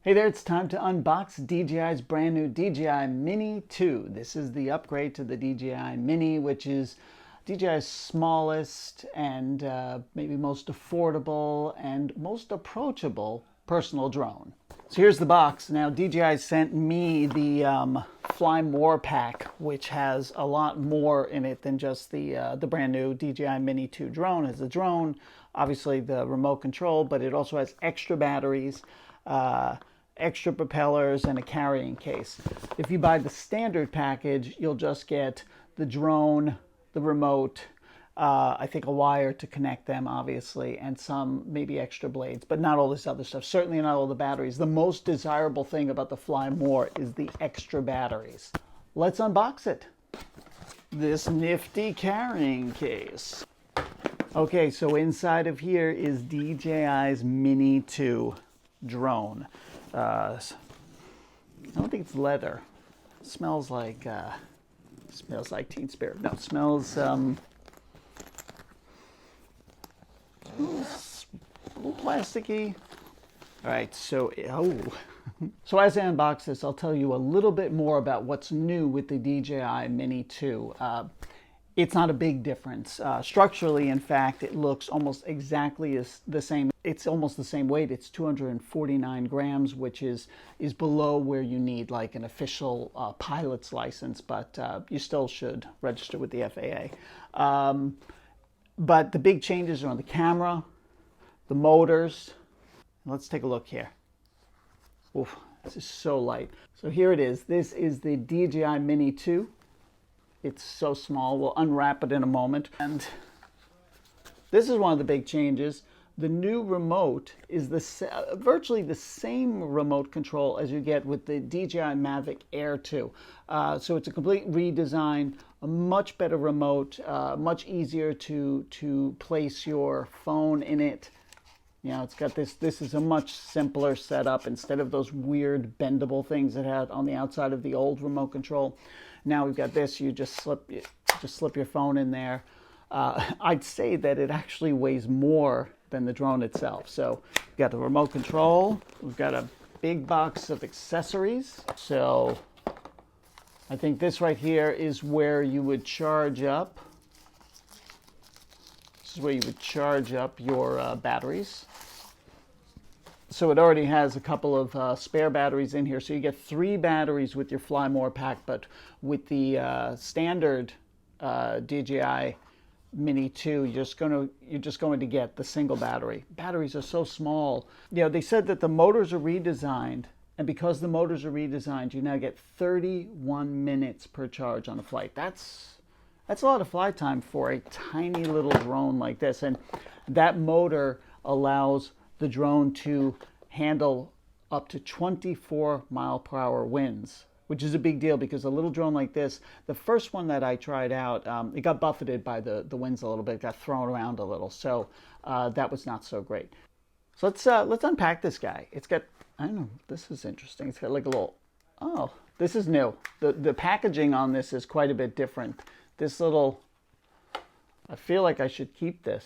Hey there, it's time to unbox DJI's brand new DJI Mini 2. This is the upgrade to the DJI Mini, which is DJI's smallest and maybe most affordable and most approachable personal drone. So here's the box. Now DJI sent me the Fly More pack, which has a lot more in it than just the brand new DJI Mini 2 drone. It has a drone, obviously the remote control, but it also has extra batteries, extra propellers, and a carrying case. If you buy the standard package, you'll just get the drone, the remote, I think a wire to connect them, obviously, and some maybe extra blades, but not all this other stuff. Certainly not all the batteries. The most desirable thing about the Fly More is the extra batteries. Let's unbox it. This nifty carrying case. Okay, so inside of here is DJI's Mini 2 drone. I don't think it's leather. It smells like Teen Spirit. No, it smells a little plasticky. All right, so so as I unbox this, I'll tell you a little bit more about what's new with the DJI Mini 2. It's not a big difference. Structurally, in fact, it looks almost exactly the same. It's almost the same weight. It's 249 grams, which is below where you need like an official pilot's license, but you still should register with the FAA. But the big changes are on the camera, the motors. Let's take a look here. Oof, this is so light. So here it is. This is the DJI Mini 2. It's so small. We'll unwrap it in a moment. And this is one of the big changes. The new remote is virtually the same remote control as you get with the DJI Mavic Air 2. So it's a complete redesign, a much better remote, much easier to place your phone in it. You know, it's got this is a much simpler setup instead of those weird bendable things it had on the outside of the old remote control. Now we've got this, you just slip your phone in there. I'd say that it actually weighs more than the drone itself. So we've got the remote control, we've got a big box of accessories. So I think this right here is where you would charge up. This is where you would charge up your batteries. So it already has a couple of spare batteries in here. So you get 3 batteries with your Fly More pack, but with the standard DJI Mini 2, you're just going to get the single battery. Batteries are so small. You know, they said that the motors are redesigned, and because the motors are redesigned, you now get 31 minutes per charge on a flight. That's a lot of flight time for a tiny little drone like this, and that motor allows the drone to handle up to 24-mile-per-hour winds, which is a big deal because a little drone like this, the first one that I tried out, it got buffeted by the winds a little bit, got thrown around a little, so that was not so great. So let's unpack this guy. It's got, I don't know, this is interesting. It's got like a little, oh, this is new. The packaging on this is quite a bit different. This little, I feel like I should keep this.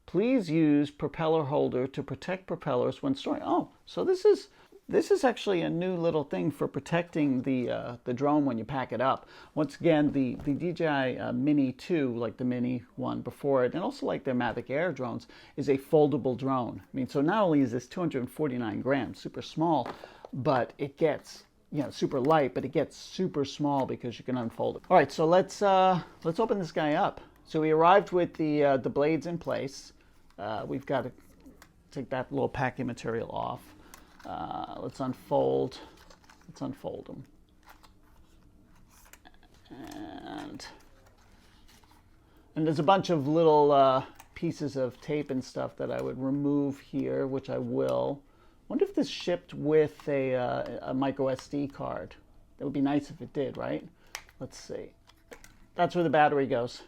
Please use propeller holder to protect propellers when storing. Oh, so this is actually a new little thing for protecting the drone when you pack it up. Once again, the DJI Mini 2, like the Mini one before it, and also like their Mavic Air drones, is a foldable drone. I mean, so not only is this 249 grams, super small, but it gets, you know, super light, but it gets super small because you can unfold it. All right, so let's open this guy up. So we arrived with the blades in place. We've got to take that little packing material off. Let's unfold them. And there's a bunch of little pieces of tape and stuff that I would remove here, which I will. Wonder if this shipped with a micro SD card. That would be nice if it did, right? Let's see. That's where the battery goes.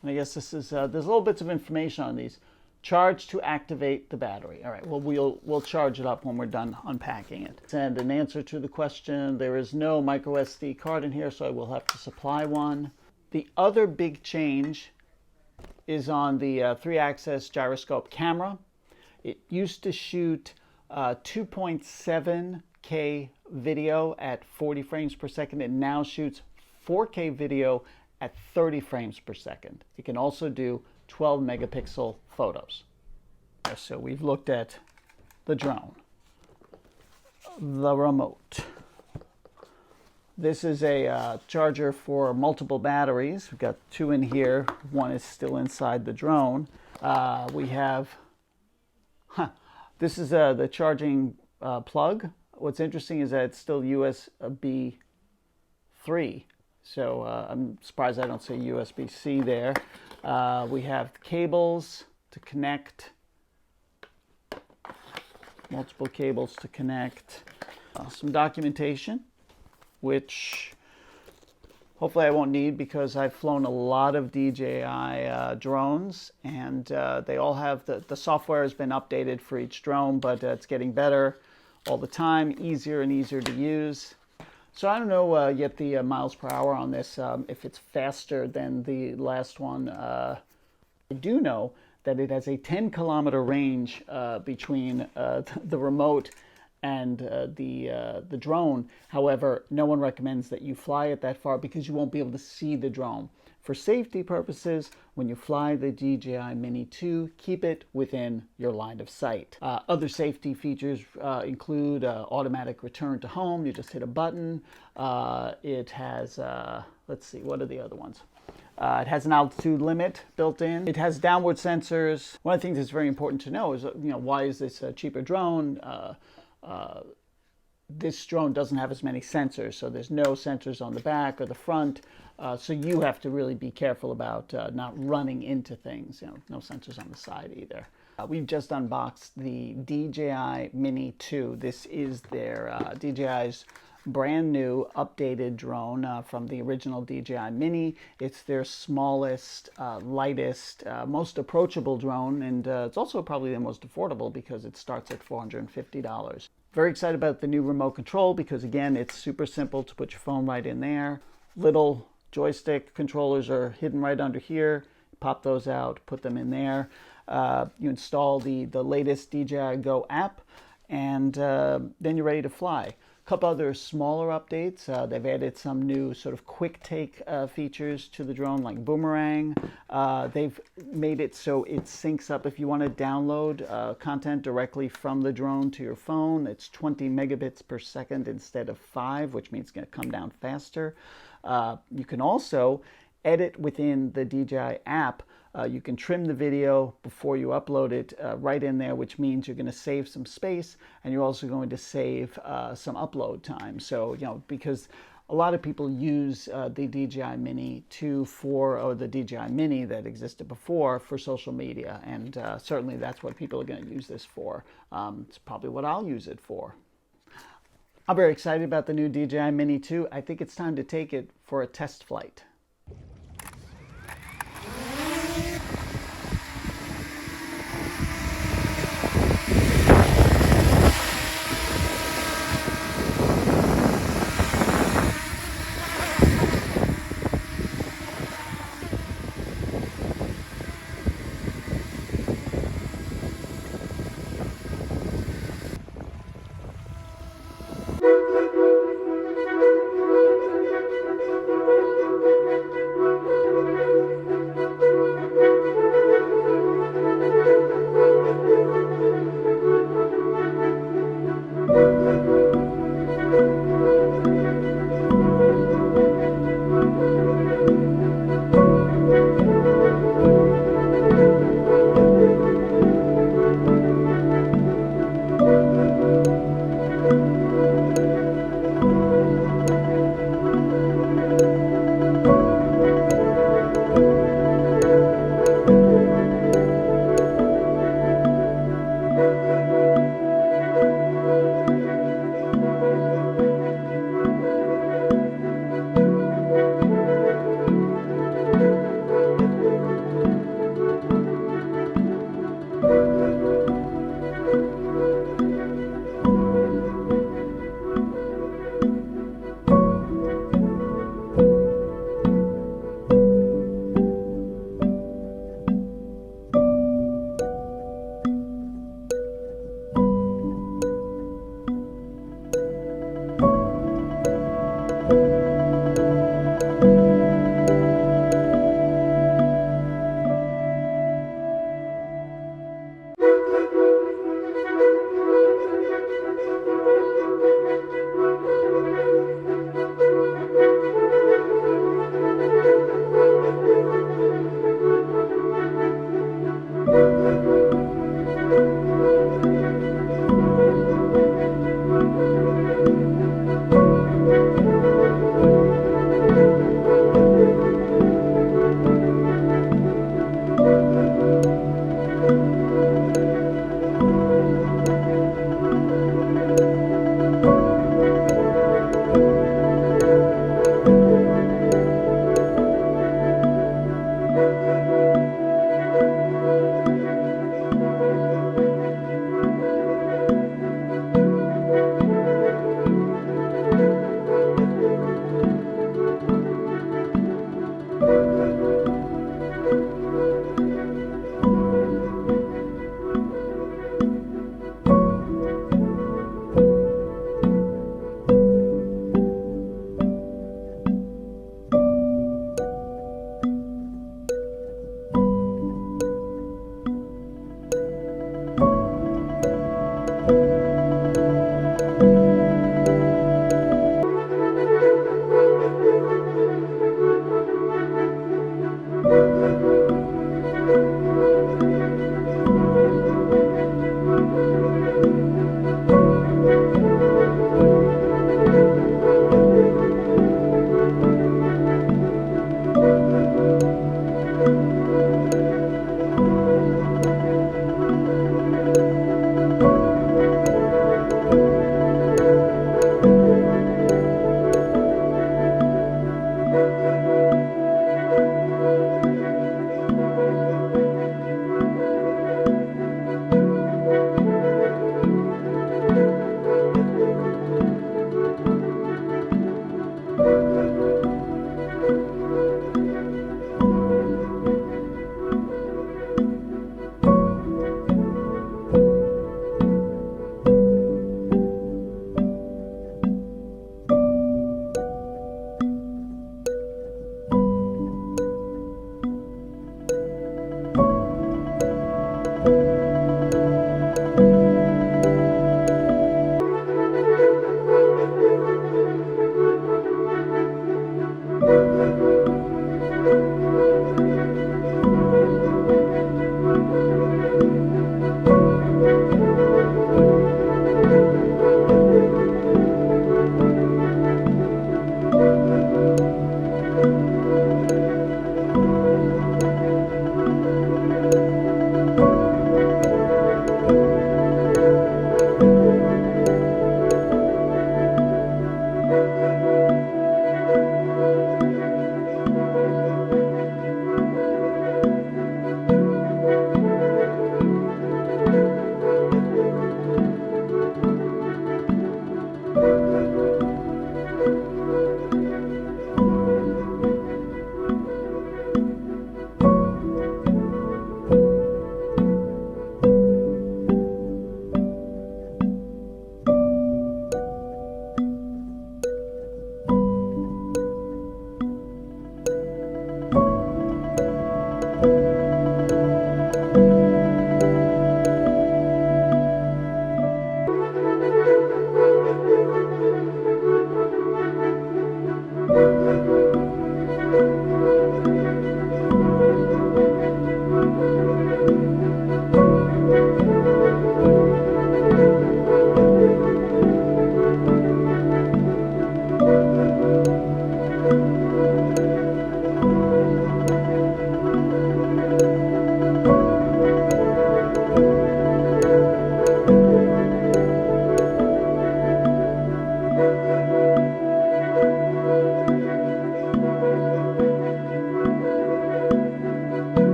And I guess this is, there's little bits of information on these. Charge to activate the battery. All right, well, we'll charge it up when we're done unpacking it. And an answer to the question, there is no micro SD card in here, so I will have to supply one. The other big change is on the 3-axis gyroscope camera. It used to shoot 2.7K video at 40 frames per second. It now shoots 4K video at 30 frames per second. It can also do 12 megapixel photos. So we've looked at the drone, the remote. This is a charger for multiple batteries. We've got two in here. One is still inside the drone. We have, this is the charging plug. What's interesting is that it's still USB 3. So I'm surprised I don't say USB-C there. We have cables to connect, multiple cables to connect, some documentation, which hopefully I won't need because I've flown a lot of DJI drones, and they all have, the software has been updated for each drone, but it's getting better all the time, easier and easier to use. So I don't know yet the miles per hour on this, if it's faster than the last one. I do know that it has a 10-kilometer range between the remote and the drone. However, no one recommends that you fly it that far because you won't be able to see the drone. For safety purposes, when you fly the DJI Mini 2, keep it within your line of sight. Other safety features include automatic return to home. You just hit a button. It has, let's see, what are the other ones? It has an altitude limit built in. It has downward sensors. One of the things that's very important to know is, why is this a cheaper drone? This drone doesn't have as many sensors, so there's no sensors on the back or the front, so you have to really be careful about not running into things. No sensors on the side either. We've just unboxed the DJI Mini 2. This is their DJI's brand new updated drone from the original DJI Mini. It's their smallest, lightest, most approachable drone, and it's also probably the most affordable because it starts at $450. Very excited about the new remote control because, again, it's super simple to put your phone right in there. Little joystick controllers are hidden right under here. Pop those out, put them in there. You install the latest DJI Go app, and then you're ready to fly. A couple other smaller updates. They've added some new sort of quick take features to the drone, like boomerang. They've made it so it syncs up. If you want to download content directly from the drone to your phone, it's 20 megabits per second instead of 5, which means it's going to come down faster. You can also edit within the DJI app. You can trim the video before you upload it right in there, which means you're going to save some space, and you're also going to save some upload time. So, because a lot of people use the DJI Mini 2 or the DJI Mini that existed before for social media, and certainly that's what people are going to use this for. It's probably what I'll use it for. I'm very excited about the new DJI Mini 2. I think it's time to take it for a test flight.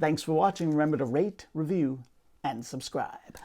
Thanks for watching. Remember to rate, review, and subscribe.